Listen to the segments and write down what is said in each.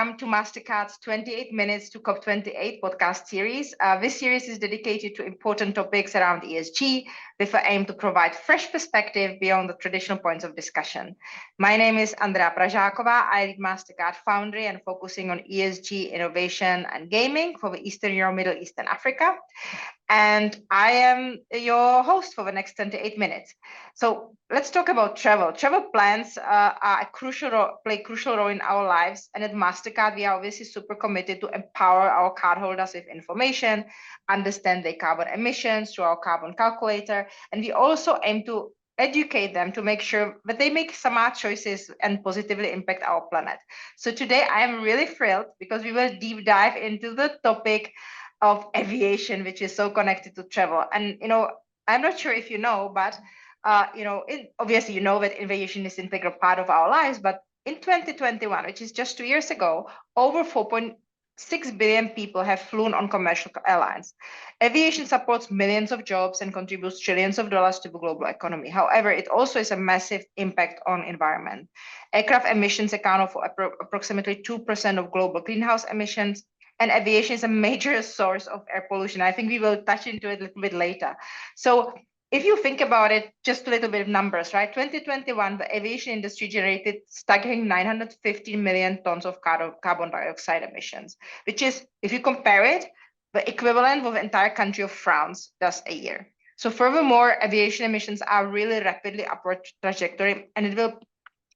welcome to Mastercard's 28 Minutes to COP28 podcast series. This series is dedicated to important topics around ESG with an aim to provide fresh perspective beyond the traditional points of discussion. My name is Andrea Pražáková. I lead Mastercard Foundry and focusing on ESG, innovation, and gaming for the Eastern Europe, Middle East, and Africa. And I am your host for the next 28 minutes. So let's talk about travel. Travel plans play a crucial role in our lives. And at Mastercard, we are obviously super committed to empower our cardholders with information, understand their carbon emissions through our carbon calculator. And we also aim to educate them to make sure that they make smart choices and positively impact our planet. So today I am really thrilled because we will deep dive into the topic of aviation, which is so connected to travel. And, I'm not sure if you know, but, obviously, you know that aviation is an integral part of our lives. But in 2021, which is just 2 years ago, over 4.6 billion people have flown on commercial airlines. Aviation supports millions of jobs and contributes trillions of dollars to the global economy. However, it also has a massive impact on environment. Aircraft emissions account for approximately 2% of global greenhouse emissions. And aviation is a major source of air pollution. I think we will touch into it a little bit later. So if you think about it, just a little bit of numbers, right? 2021, the aviation industry generated staggering 950 million tons of carbon dioxide emissions, which is, if you compare it, the equivalent of the entire country of France does a year. So furthermore, aviation emissions are really rapidly upward trajectory, and it will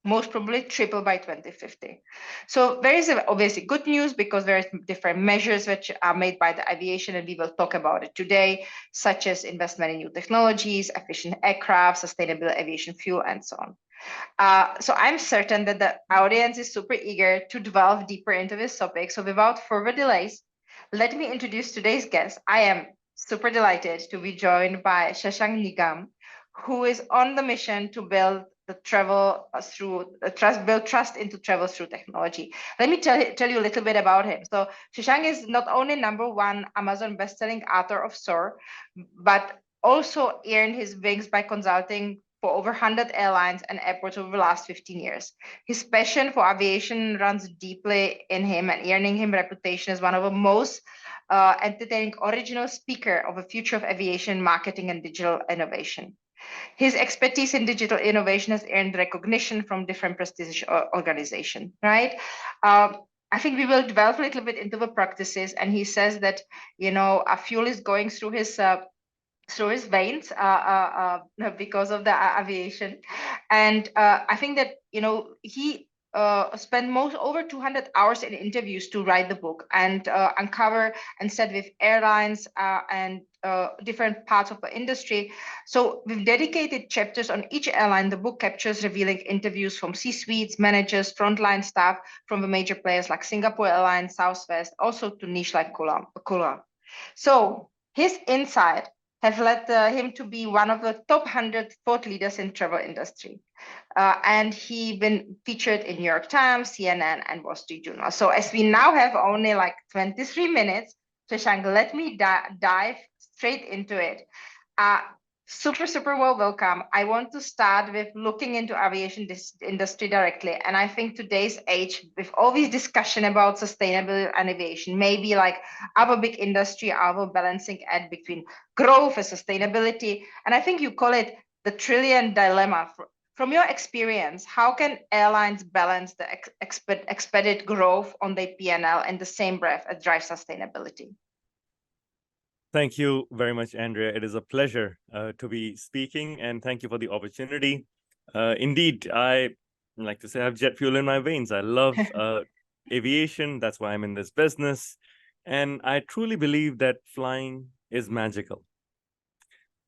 most probably triple by 2050. So there is obviously good news because there are different measures which are made by the aviation, and we will talk about it today, such as investment in new technologies, efficient aircraft, sustainable aviation fuel, and so on. So I'm certain that the audience is super eager to delve deeper into this topic. So without further delays, let me introduce today's guest. I am super delighted to be joined by Shashank Nigam, who is on the mission to build trust into travel through technology. Let me tell you a little bit about him. So Shashank is not only #1 Amazon bestselling author of Soar, but also earned his wings by consulting for over 100 airlines and airports over the last 15 years. His passion for aviation runs deeply in him and earning him reputation as one of the most entertaining original speaker of the future of aviation, marketing, and digital innovation. His expertise in digital innovation has earned recognition from different prestigious organizations, right? I think we will delve a little bit into the practices, and he says that, a fuel is going through his veins because of the aviation. And I think that, he spent over 200 hours in interviews to write the book and uncover and set with airlines and different parts of the industry. So with dedicated chapters on each airline, the book captures revealing interviews from C-suites, managers, frontline staff from the major players like Singapore Airlines, Southwest, also to niche like Kula. So his insight have led him to be one of the top 100 thought leaders in travel industry. And he been featured in New York Times, CNN, and Wall Street Journal. So as we now have only like 23 minutes, Shashank, let me dive straight into it. Super well welcome. I want to start with looking into aviation industry directly. And I think today's age, with all this discussion about sustainable and aviation, maybe like our big industry, our balancing act between growth and sustainability. And I think you call it the trillion dilemma. From your experience, how can airlines balance the expected growth on their P&L in the same breath as drive sustainability? Thank you very much, Andrea. It is a pleasure to be speaking, and thank you for the opportunity. Indeed, I like to say I have jet fuel in my veins. I love aviation. That's why I'm in this business. And I truly believe that flying is magical.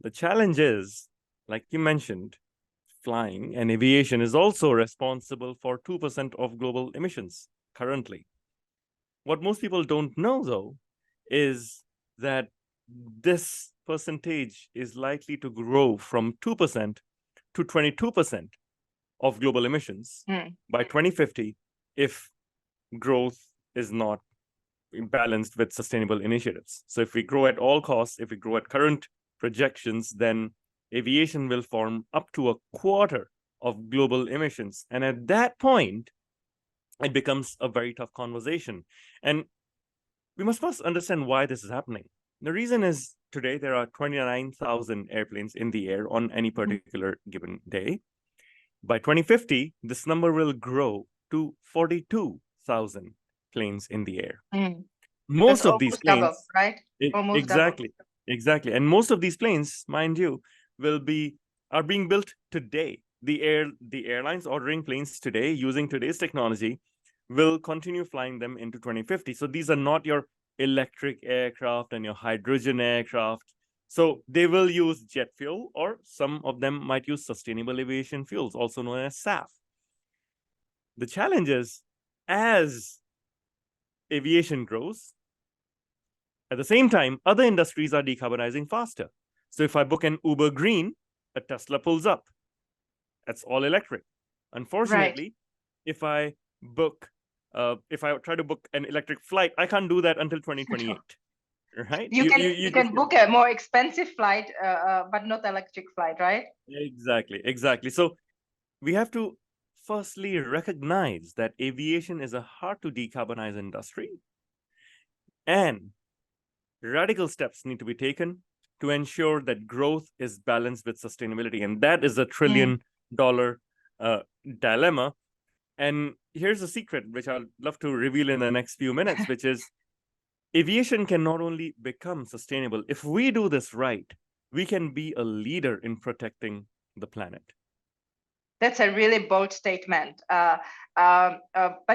The challenge is, like you mentioned, flying and aviation is also responsible for 2% of global emissions currently. What most people don't know, though, is that this percentage is likely to grow from 2% to 22% of global emissions by 2050 if growth is not balanced with sustainable initiatives. So if we grow at all costs, if we grow at current projections, then aviation will form up to a quarter of global emissions. And at that point, it becomes a very tough conversation. And we must first understand why this is happening. The reason is today there are 29,000 airplanes in the air on any particular given day. By 2050, this number will grow to 42,000 planes in the air. That's Most of these almost double, planes, right? Almost exactly, double. exactly. And most of these planes, mind you, are being built today. The airlines ordering planes today using today's technology will continue flying them into 2050. So these are not your electric aircraft and your hydrogen aircraft. So they will use jet fuel, or some of them might use sustainable aviation fuels, also known as SAF. The challenge is, as aviation grows, at the same time, other industries are decarbonizing faster. So if I book an Uber Green, a Tesla pulls up. That's all electric. Unfortunately, if I try to book an electric flight, I can't do that until 2028. Right? You can book a more expensive flight, but not electric flight, right? Exactly. So we have to firstly recognize that aviation is a hard to decarbonize industry, and radical steps need to be taken to ensure that growth is balanced with sustainability. And that is a $1 trillion dilemma. And here's a secret, which I'll love to reveal in the next few minutes, which is aviation can not only become sustainable, if we do this right, we can be a leader in protecting the planet. That's a really bold statement. But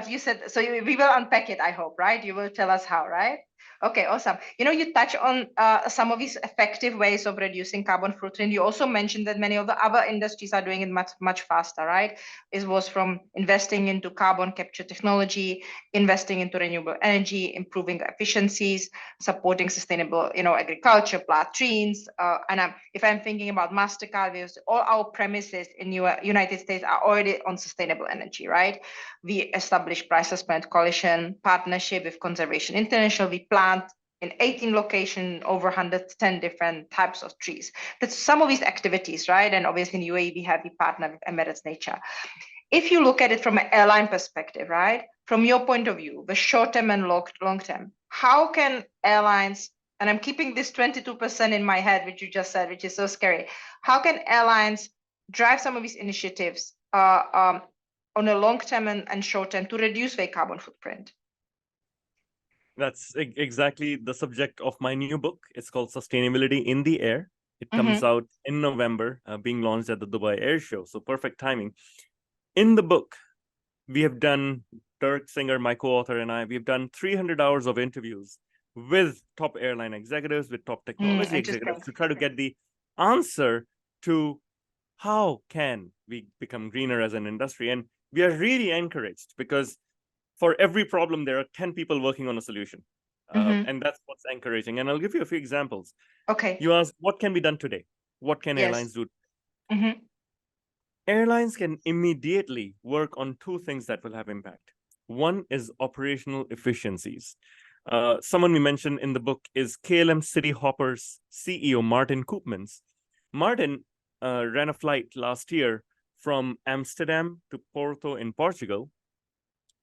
you said, so we will unpack it, I hope, right? You will tell us how, right? Okay, awesome. You touch on some of these effective ways of reducing carbon footprint. You also mentioned that many of the other industries are doing it much faster, right? It was from investing into carbon capture technology, investing into renewable energy, improving efficiencies, supporting sustainable, agriculture, latrines. And if I'm thinking about MasterCard, all our premises in United States are already on sustainable energy, right? We established price assessment coalition partnership with Conservation International. We plant in 18 locations over 110 different types of trees. That's some of these activities, right? And obviously in UAE, we partner with Emirates Nature. If you look at it from an airline perspective, right? From your point of view, the short term and long term, how can airlines, and I'm keeping this 22% in my head, which you just said, which is so scary. How can airlines drive some of these initiatives on a long term and short term to reduce their carbon footprint? That's exactly the subject of my new book. It's called Sustainability in the Air. It comes out in November, being launched at the Dubai Air Show. So perfect timing. In the book, we have done, Dirk Singer, my co-author, and I, we've done 300 hours of interviews with top airline executives, with top technology executives, to try to get the answer to how can we become greener as an industry. And we are really encouraged, because for every problem, there are 10 people working on a solution. And that's what's encouraging. And I'll give you a few examples. Okay. You asked, what can be done today? What can airlines do? Airlines can immediately work on two things that will have impact. One is operational efficiencies. Someone we mentioned in the book is KLM City Hopper's CEO, Martin Koopmans. Martin ran a flight last year from Amsterdam to Porto in Portugal.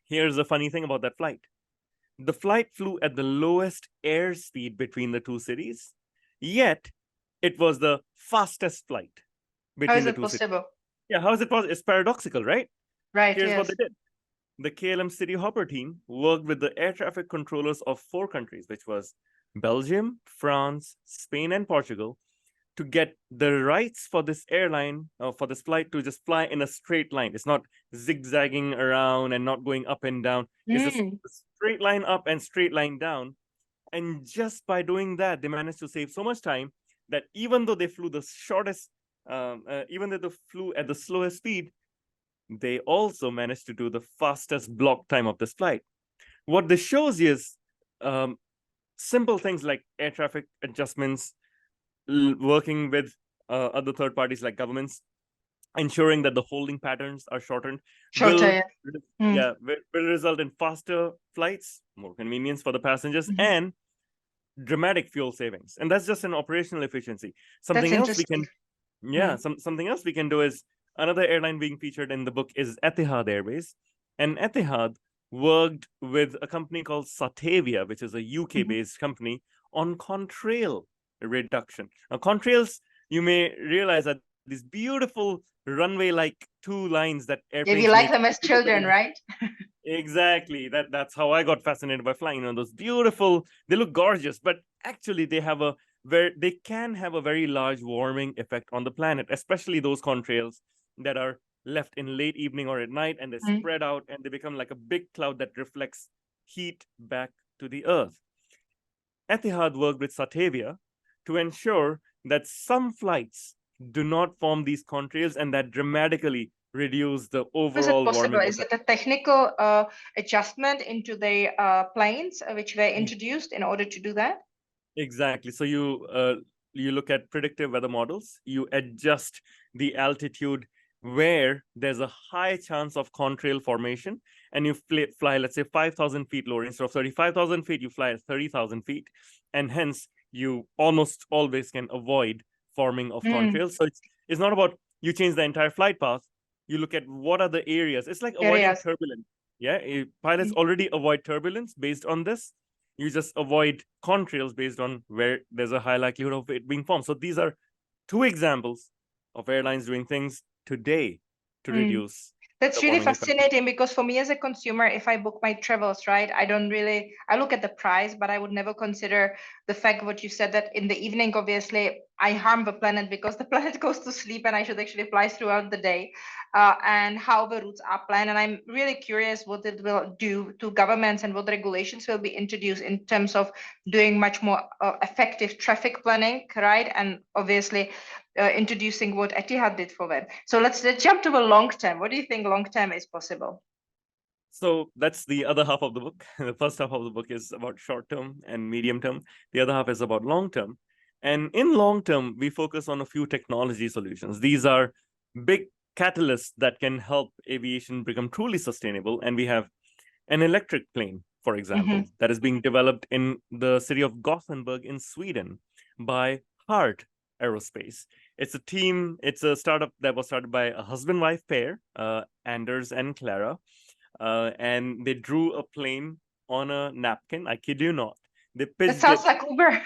Here's the funny thing about that flight. The flight flew at the lowest airspeed between the two cities, yet it was the fastest flight between the two cities. How is it possible? Yeah, how is it possible? It's paradoxical, right? Right. Here's what they did. The KLM City Hopper team worked with the air traffic controllers of 4 countries, which was Belgium, France, Spain, and Portugal, to get the rights for this airline, for this flight, to just fly in a straight line. It's not zigzagging around and not going up and down. It's a straight line up and straight line down. And just by doing that, they managed to save so much time that even though they flew the shortest, even though they flew at the slowest speed, they also managed to do the fastest block time of this flight. What this shows you is simple things like air traffic adjustments, working with other third parties like governments, ensuring that the holding patterns are shortened, will result in faster flights, more convenience for the passengers, and dramatic fuel savings. And that's just an operational efficiency. Something else we can, something else we can do is, another airline being featured in the book is Etihad Airways. And Etihad worked with a company called Satavia, which is a UK-based company, on contrail reduction. Now, contrails, you may realize, that these beautiful runway-like two lines that If you airplanes like make. them as children, right? Exactly. That's how I got fascinated by flying. Those beautiful, they look gorgeous, but actually they can have a very large warming effect on the planet, especially those contrails that are left in late evening or at night, and they spread out and they become like a big cloud that reflects heat back to the earth. Etihad worked with Satavia to ensure that some flights do not form these contrails, and that dramatically reduce the overall Is it possible? warming Is effect. it a technical adjustment into the planes which were introduced in order to do that? Exactly. So you look at predictive weather models, you adjust the altitude where there's a high chance of contrail formation, and you fly, let's say, 5,000 feet lower. Instead of 35,000 feet, you fly at 30,000 feet, and hence you almost always can avoid forming of contrails. So it's not about you change the entire flight path. You look at what are the areas. It's like avoiding turbulence. Yeah, pilots already avoid turbulence based on this. You just avoid contrails based on where there's a high likelihood of it being formed. So these are two examples of airlines doing things today to reduce. That's really fascinating, because for me as a consumer, if I book my travels, right, I look at the price, but I would never consider the fact what you said, that in the evening, obviously, I harm the planet because the planet goes to sleep and I should actually fly throughout the day, and how the routes are planned. And I'm really curious what it will do to governments and what regulations will be introduced in terms of doing much more effective traffic planning, right? And obviously, introducing what Etihad did for them. So let's jump to the long term. What do you think long term is possible? So that's the other half of the book. The first half of the book is about short term and medium term. The other half is about long term. And in long term, we focus on a few technology solutions. These are big catalysts that can help aviation become truly sustainable. And we have an electric plane, for example, that is being developed in the city of Gothenburg in Sweden by Heart Aerospace. It's a startup that was started by a husband-wife pair, Anders and Clara, and they drew a plane on a napkin. I kid you not. They pitched That sounds like Uber.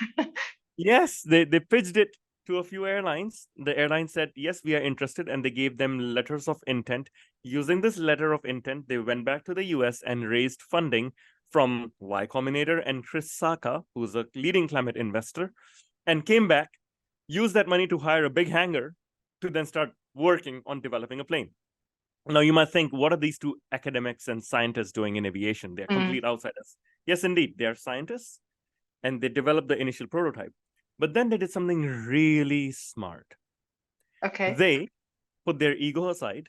Yes, they pitched it to a few airlines. The airline said, yes, we are interested, and they gave them letters of intent. Using this letter of intent, they went back to the US and raised funding from Y Combinator and Chris Saka, who's a leading climate investor, and came back, used that money to hire a big hangar to then start working on developing a plane. Now, you might think, what are these two academics and scientists doing in aviation? They're complete outsiders. Yes, indeed, they are scientists, and they developed the initial prototype. But then they did something really smart. Okay. They put their ego aside,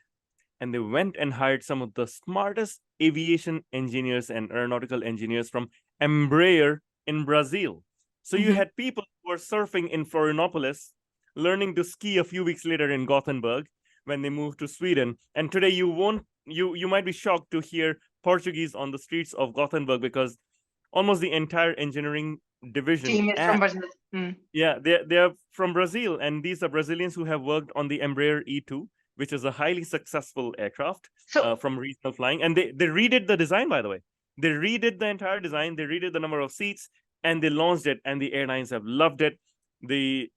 and they went and hired some of the smartest aviation engineers and aeronautical engineers from Embraer in Brazil. So you had people who were surfing in Florianopolis, learning to ski a few weeks later in Gothenburg when they moved to Sweden. And today you might be shocked to hear Portuguese on the streets of Gothenburg, because almost the entire engineering division team is from Brazil. Yeah, they're from Brazil, and these are Brazilians who have worked on the Embraer E2, which is a highly successful aircraft from regional flying. And they redid the design, by the way. They redid the entire design, they redid the number of seats, and they launched it, and the airlines have loved it. The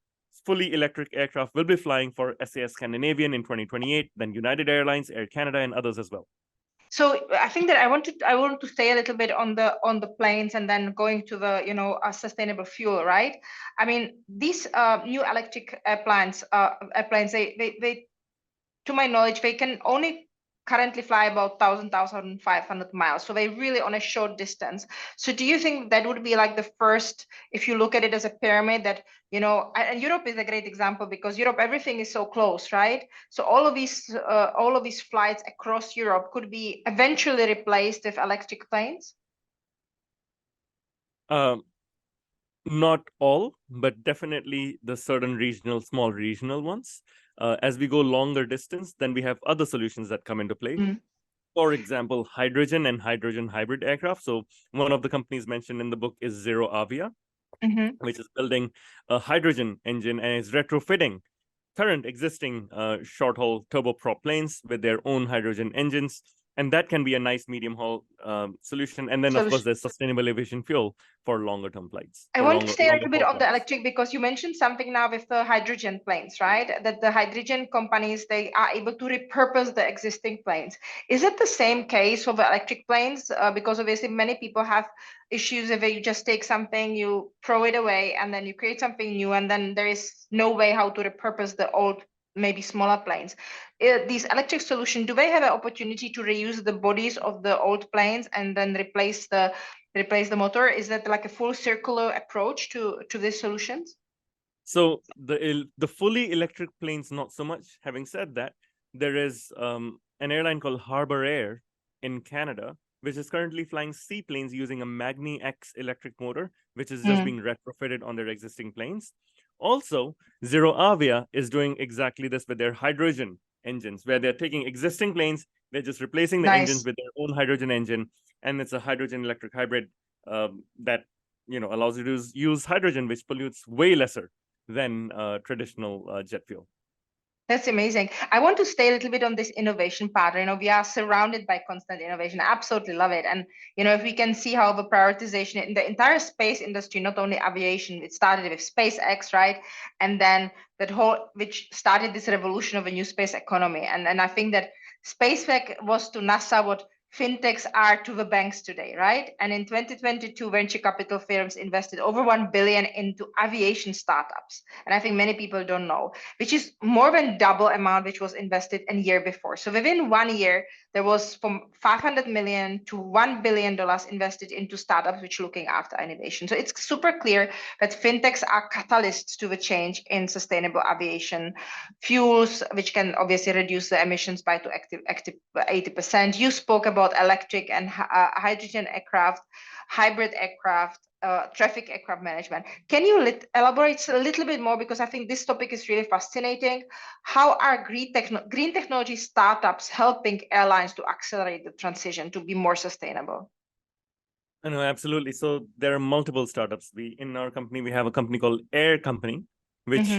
fully electric aircraft will be flying for SAS Scandinavian in 2028, then United Airlines, Air Canada, and others as well. So I think that I want to stay a little bit on the planes, and then going to the sustainable fuel, right? I mean, these new electric airplanes, they to my knowledge, they can only currently fly about 1,500 miles. So they're really on a short distance. So do you think that would be like the first, if you look at it as a pyramid, that, and Europe is a great example, because Europe, everything is so close, right? So all of these flights across Europe could be eventually replaced with electric planes? Not all, but definitely the certain small regional ones. As we go longer distance, then we have other solutions that come into play. For example, hydrogen and hydrogen hybrid aircraft. So one of the companies mentioned in the book is Zero Avia, which is building a hydrogen engine and is retrofitting current existing short-haul turboprop planes with their own hydrogen engines. And that can be a nice medium haul solution. And then, of course, there's sustainable aviation fuel for longer term flights. I want to stay a little bit on the electric, because you mentioned something now with the hydrogen planes, right? That the hydrogen companies, they are able to repurpose the existing planes. Is it the same case for the electric planes? Because obviously many people have issues if you just take something, you throw it away, and then you create something new, and then there is no way how to repurpose the old, maybe smaller planes. These electric solutions, do they have an opportunity to reuse the bodies of the old planes and then replace the motor? Is that like a full circular approach to these solutions? So the fully electric planes, not so much. Having said that, there is an airline called Harbor Air in Canada, which is currently flying seaplanes using a Magni X electric motor, which is just being retrofitted on their existing planes. Also, ZeroAvia is doing exactly this with their hydrogen engines, where they're taking existing planes, they're just replacing the engines with their own hydrogen engine, and it's a hydrogen electric hybrid that allows you to use hydrogen, which pollutes way lesser than traditional jet fuel. That's amazing. I want to stay a little bit on this innovation part. We are surrounded by constant innovation. I absolutely love it. And, if we can see how the prioritization in the entire space industry, not only aviation, it started with SpaceX, right? And then that whole, which started this revolution of a new space economy. And I think that SpaceX was to NASA what fintechs are to the banks today, right? And in 2022, venture capital firms invested over 1 billion into aviation startups. And I think many people don't know, which is more than double amount which was invested a year before. So within 1 year, there was from 500 million to $1 billion invested into startups which are looking after innovation. So it's super clear that fintechs are catalysts to the change in sustainable aviation fuels, which can obviously reduce the emissions by to active 80%. You spoke about electric and hydrogen aircraft, hybrid aircraft, traffic aircraft management. Can you elaborate a little bit more? Because I think this topic is really fascinating. How are green technology startups helping airlines to accelerate the transition to be more sustainable? No, absolutely. So there are multiple startups. In our company, we have a company called Air Company, which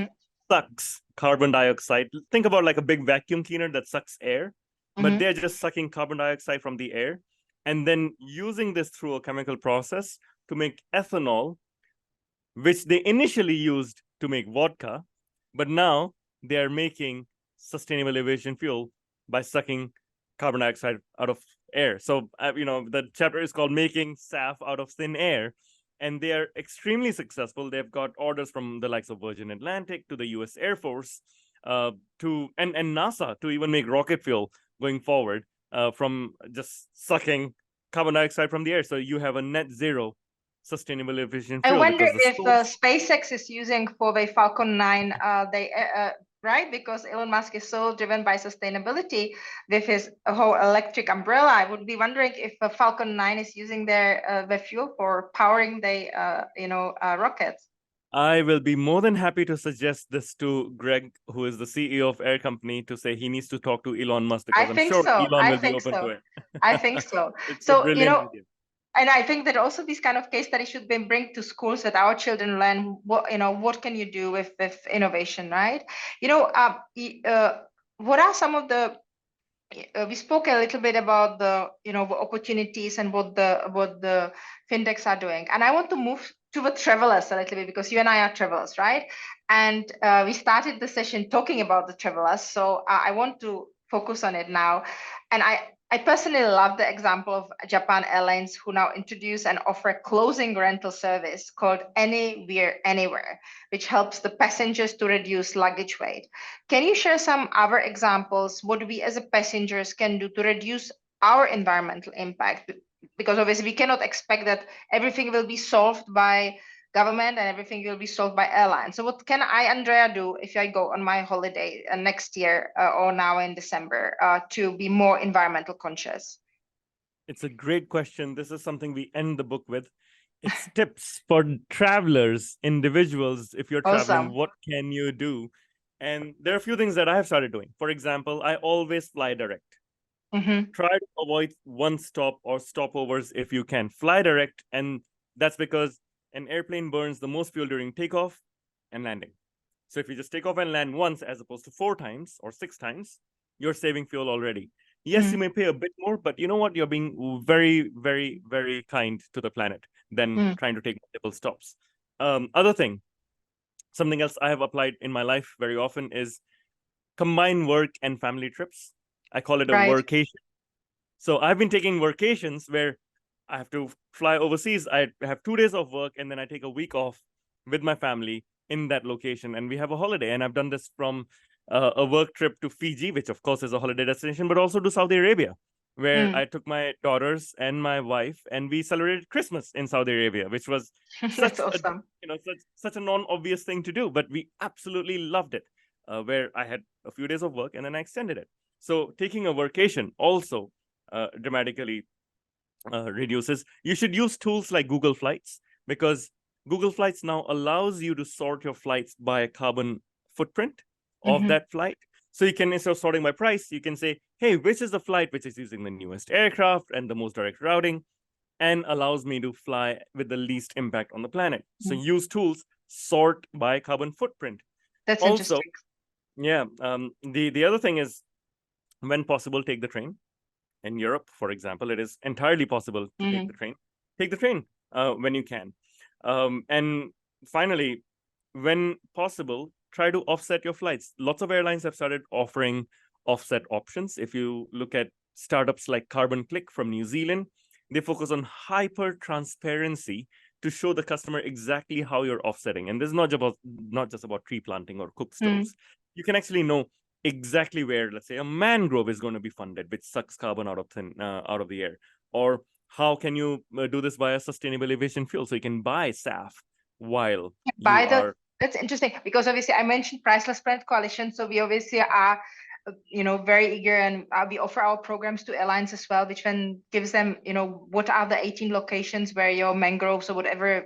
sucks carbon dioxide. Think about like a big vacuum cleaner that sucks air, but they're just sucking carbon dioxide from the air and then using this through a chemical process to make ethanol, which they initially used to make vodka, but now they are making sustainable aviation fuel by sucking carbon dioxide out of air. So, the chapter is called Making SAF Out of Thin Air, and they are extremely successful. They've got orders from the likes of Virgin Atlantic to the US Air Force and NASA to even make rocket fuel going forward from just sucking carbon dioxide from the air. So you have a net zero sustainable aviation fuel. I wonder if SpaceX is using for the Falcon 9, right? Because Elon Musk is so driven by sustainability with his whole electric umbrella. I would be wondering if Falcon 9 is using the fuel for powering the rockets. I will be more than happy to suggest this to Greg, who is the CEO of Air Company, to say he needs to talk to Elon Musk, because I'm sure Elon will be open to it. I think so. It's a brilliant idea. And I think that also these kind of case studies should be bring to schools that our children learn what can you do with innovation, right? What are some of the we spoke a little bit about the opportunities and what the fintechs are doing, and I want to move to the travelers a little bit, because you and I are travelers, right? And we started the session talking about the travelers, so I want to focus on it now. And I personally love the example of Japan Airlines, who now introduce and offer a closing rental service called Anywhere, Anywhere, which helps the passengers to reduce luggage weight. Can you share some other examples, what we as a passengers can do to reduce our environmental impact? Because obviously we cannot expect that everything will be solved by government and everything will be solved by airlines. So what can I, Andrea, do if I go on my holiday next year or now in December to be more environmental conscious? It's a great question. This is something we end the book with. It's tips for travelers, individuals. If you're traveling, what can you do? And there are a few things that I have started doing. For example, I always fly direct. Try to avoid one stop or stopovers if you can. Fly direct, and that's because an airplane burns the most fuel during takeoff and landing. So if you just take off and land once as opposed to 4 times or 6 times, you're saving fuel already. Yes, you may pay a bit more, but you know what? You're being very, very, very kind to the planet than trying to take multiple stops. Other thing, something else I have applied in my life very often is combine work and family trips. I call it a Right. workation. So I've been taking workations where I have to fly overseas. I have 2 days of work and then I take a week off with my family in that location and we have a holiday. And I've done this from a work trip to Fiji, which of course is a holiday destination, but also to Saudi Arabia, where I took my daughters and my wife and we celebrated Christmas in Saudi Arabia, which was That's such awesome. such a non-obvious thing to do, but we absolutely loved it. Where I had a few days of work and then I extended it. So taking a workation also dramatically reduces. You should use tools like Google Flights, because Google Flights now allows you to sort your flights by a carbon footprint of that flight. So you can, instead of sorting by price, you can say, hey, which is the flight which is using the newest aircraft and the most direct routing, and allows me to fly with the least impact on the planet. So use tools, sort by carbon footprint. That's Also, interesting. yeah, the other thing is, when possible, take the train. In Europe, for example, it is entirely possible to take the train. Take the train when you can. And finally, when possible, try to offset your flights. Lots of airlines have started offering offset options. If you look at startups like Carbon Click from New Zealand, they focus on hyper transparency to show the customer exactly how you're offsetting. And this is not just about tree planting or cook stoves. You can actually know exactly where, let's say, a mangrove is going to be funded, which sucks carbon out of the air. Or how can you do this via sustainable aviation fuel? So you can buy SAF while you are. That's interesting, because obviously I mentioned Priceless Planet Coalition. So we obviously are, very eager, and we offer our programs to airlines as well, which then gives them, what are the 18 locations where your mangroves or whatever,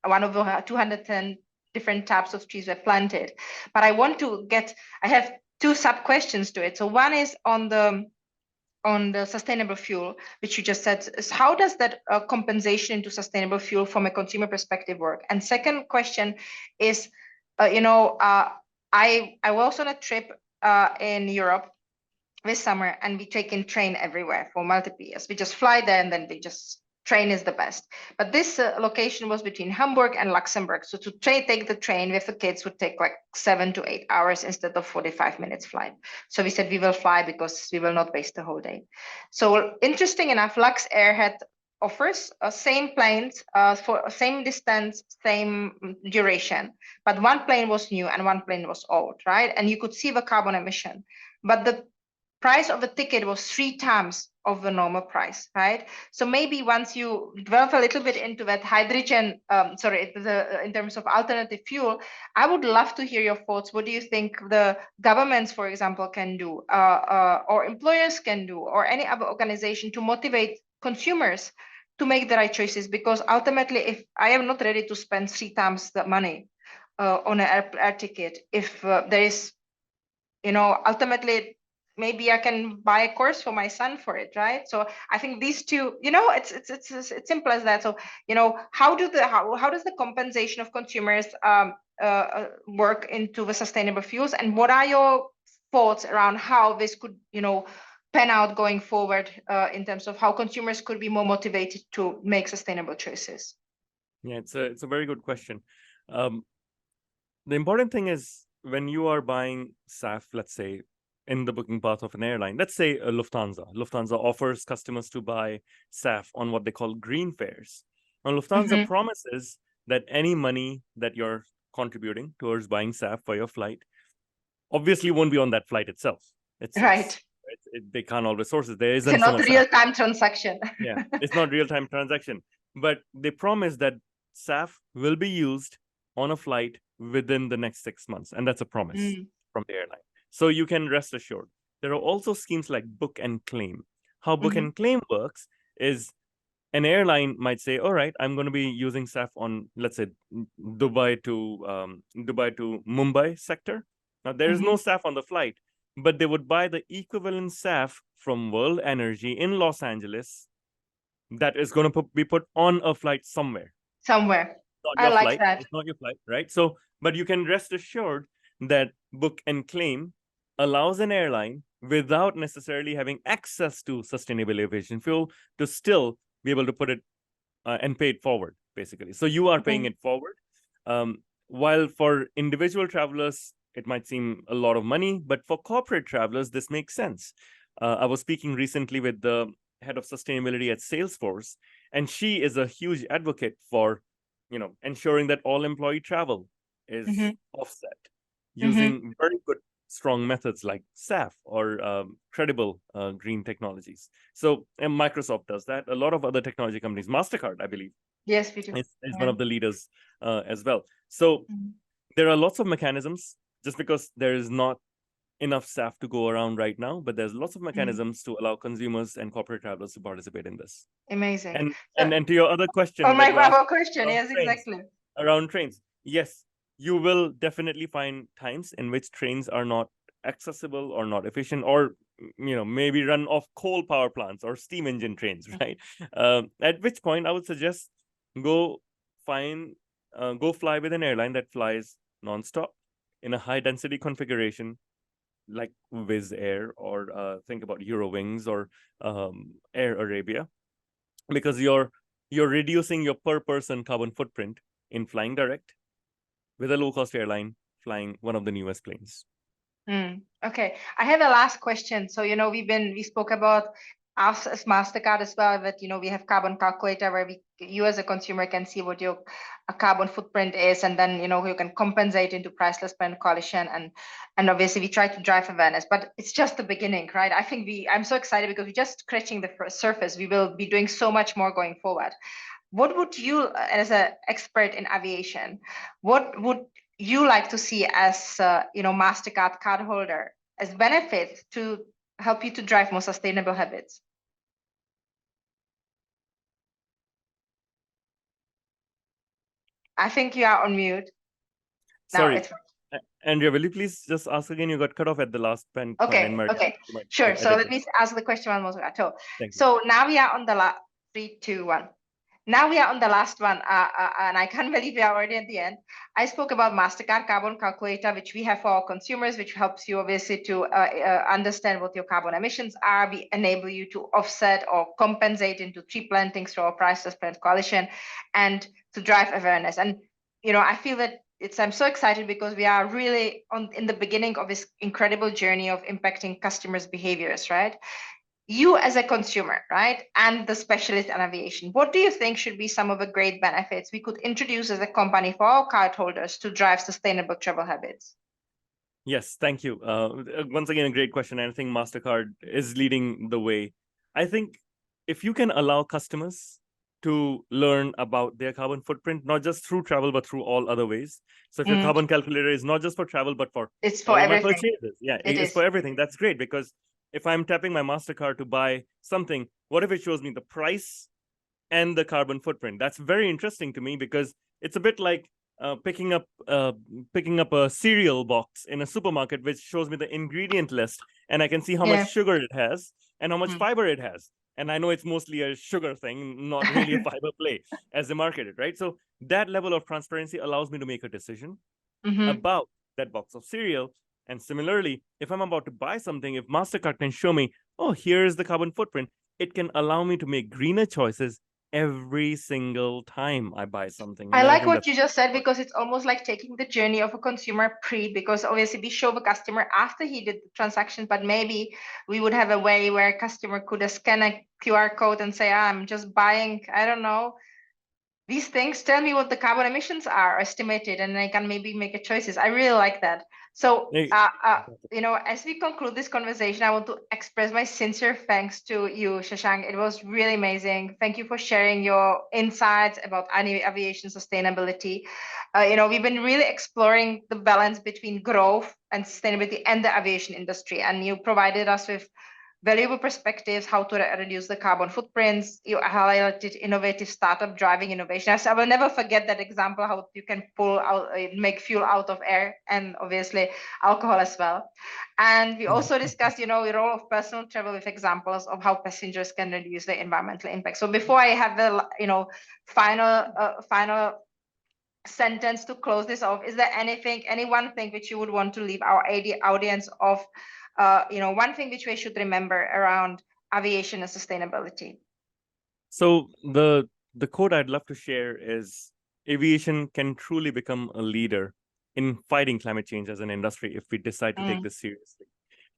one of the 210 different types of trees were planted. But I have two sub questions to it. So one is on the sustainable fuel, which you just said, is how does that compensation into sustainable fuel from a consumer perspective work? And second question is, I was on a trip in Europe this summer, and we take in train everywhere for multiple years. We just fly there and then train is the best. But this location was between Hamburg and Luxembourg. So to take the train with the kids would take like 7 to 8 hours instead of 45 minutes flight. So we said we will fly because we will not waste the whole day. So interesting enough, Lux Air had offers same planes for same distance, same duration, but one plane was new and one plane was old, right? And you could see the carbon emission, but the price of the ticket was 3 times of the normal price, right? So maybe once you delve a little bit into that hydrogen, in terms of alternative fuel, I would love to hear your thoughts. What do you think the governments, for example, can do, or employers can do, or any other organization to motivate consumers to make the right choices? Because ultimately, if I am not ready to spend 3 times the money on an air ticket, if there is, ultimately, maybe I can buy a course for my son for it, right? So I think these two, it's simple as that. So, how does the compensation of consumers work into the sustainable fuels, and what are your thoughts around how this could, pan out going forward in terms of how consumers could be more motivated to make sustainable choices? Yeah, it's a very good question. The important thing is, when you are buying SAF, let's say, in the booking path of an airline, let's say Lufthansa. Lufthansa offers customers to buy SAF on what they call green fares. Now, Lufthansa promises that any money that you're contributing towards buying SAF for your flight obviously won't be on that flight itself. Right. They can't always source it. There isn't It's so not much real-time transaction. Yeah, it's not real-time transaction. But they promise that SAF will be used on a flight within the next 6 months. And that's a promise from the airline. So you can rest assured. There are also schemes like book and claim. How book and claim works is, an airline might say, all right, I'm going to be using SAF on, let's say, Dubai to Mumbai sector. Now, there is no SAF on the flight, but they would buy the equivalent SAF from World Energy in Los Angeles that is going to be put on a flight somewhere. Not I your like flight. that. It's not your flight, right? So, but you can rest assured that book and claim allows an airline, without necessarily having access to sustainable aviation fuel to still be able to put it and pay it forward, basically. So you are paying it forward. While for individual travelers, it might seem a lot of money, but for corporate travelers, this makes sense. I was speaking recently with the head of sustainability at Salesforce, and she is a huge advocate for, ensuring that all employee travel is offset using very good, strong methods like SAF or credible green technologies. So, and Microsoft does that. A lot of other technology companies, MasterCard, I believe, Yes, we do. is one of the leaders as well. So there are lots of mechanisms, just because there is not enough SAF to go around right now, but there's lots of mechanisms to allow consumers and corporate travelers to participate in this. Amazing. And to your other question, my follow-up question, yes, trains, exactly. Around trains, yes, you will definitely find times in which trains are not accessible or not efficient, or maybe run off coal power plants or steam engine trains, right? At which point I would suggest go fly with an airline that flies nonstop in a high density configuration, like Wizz Air, or think about Eurowings or Air Arabia, because you're reducing your per person carbon footprint in flying direct with a low cost airline flying one of the newest planes. Okay, I have a last question. So, we spoke about us as MasterCard as well, that, we have carbon calculator where you as a consumer can see what your carbon footprint is, and then, you can compensate into priceless brand coalition. And obviously we try to drive awareness, but it's just the beginning, right? I think I'm so excited because we're just scratching the surface. We will be doing so much more going forward. What would you, as an expert in aviation, what would you like to see as MasterCard cardholder as benefits to help you to drive more sustainable habits? I think you are on mute. Sorry, Andrea, will you please just ask again? You got cut off at the last point. Okay, sure. So let me ask the question one more time. So now we are on the 3, 2, 1. Now we are on the last one, and I can't believe we are already at the end. I spoke about MasterCard Carbon Calculator, which we have for our consumers, which helps you obviously to understand what your carbon emissions are. We enable you to offset or compensate into tree plantings through our Priceless Plant Coalition, and to drive awareness. And I feel that I'm so excited because we are really in the beginning of this incredible journey of impacting customers' behaviors, right? You as a consumer, right, and the specialist in aviation, what do you think should be some of the great benefits we could introduce as a company for our cardholders to drive sustainable travel habits? Yes, thank you. Once again, a great question. And I think MasterCard is leading the way. I think if you can allow customers to learn about their carbon footprint, not just through travel, but through all other ways. So if your carbon calculator is not just for travel, but for all everything. My purchases, it's for everything. That's great, because if I'm tapping my MasterCard to buy something, what if it shows me the price and the carbon footprint? That's very interesting to me, because it's a bit like picking up a cereal box in a supermarket, which shows me the ingredient list, and I can see how much sugar it has and how much fiber it has. And I know it's mostly a sugar thing, not really a fiber play as they market it, right? So that level of transparency allows me to make a decision about that box of cereal. And similarly, if I'm about to buy something, if MasterCard can show me, oh, here's the carbon footprint, it can allow me to make greener choices every single time I buy something. I like what you just said, because it's almost like taking the journey of a consumer because obviously we show the customer after he did the transaction, but maybe we would have a way where a customer could scan a QR code and say, I'm just buying, I don't know, these things, tell me what the carbon emissions are estimated, and I can maybe make a choices. I really like that. So, as we conclude this conversation, I want to express my sincere thanks to you, Shashank. It was really amazing. Thank you for sharing your insights about aviation sustainability. We've been really exploring the balance between growth and sustainability and the aviation industry, and you provided us with valuable perspectives, how to reduce the carbon footprints. You highlighted innovative startup driving innovation. I will never forget that example, how you can make fuel out of air, and obviously alcohol as well. And we also discussed, the role of personal travel with examples of how passengers can reduce their environmental impact. So before I have the, final sentence to close this off, is there any one thing which you would want to leave our audience of one thing which we should remember around aviation and sustainability? So the quote I'd love to share is, aviation can truly become a leader in fighting climate change as an industry if we decide to take this seriously.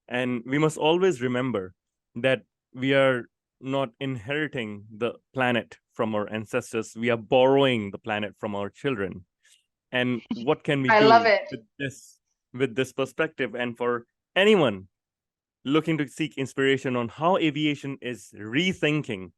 And we must always remember that we are not inheriting the planet from our ancestors. We are borrowing the planet from our children. And what can we I do love it. with this perspective? And for anyone looking to seek inspiration on how aviation is rethinking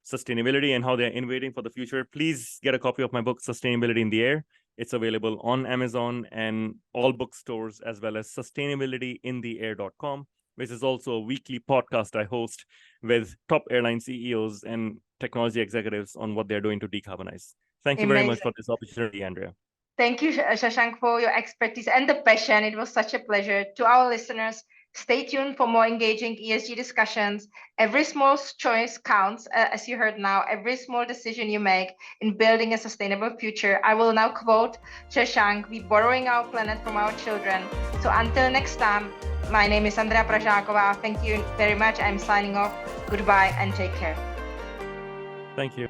sustainability and how they're innovating for the future, please get a copy of my book, Sustainability in the Air. It's available on Amazon and all bookstores, as well as sustainabilityintheair.com, which is also a weekly podcast I host with top airline CEOs and technology executives on what they're doing to decarbonize. Thank you very much for this opportunity, Andrea. Thank you, Shashank, for your expertise and the passion. It was such a pleasure. To our listeners, stay tuned for more engaging ESG discussions. Every small choice counts, as you heard now, every small decision you make in building a sustainable future. I will now quote Shashank, "We're borrowing our planet from our children." So until next time, my name is Andrea Pražáková. Thank you very much. I'm signing off. Goodbye and take care. Thank you.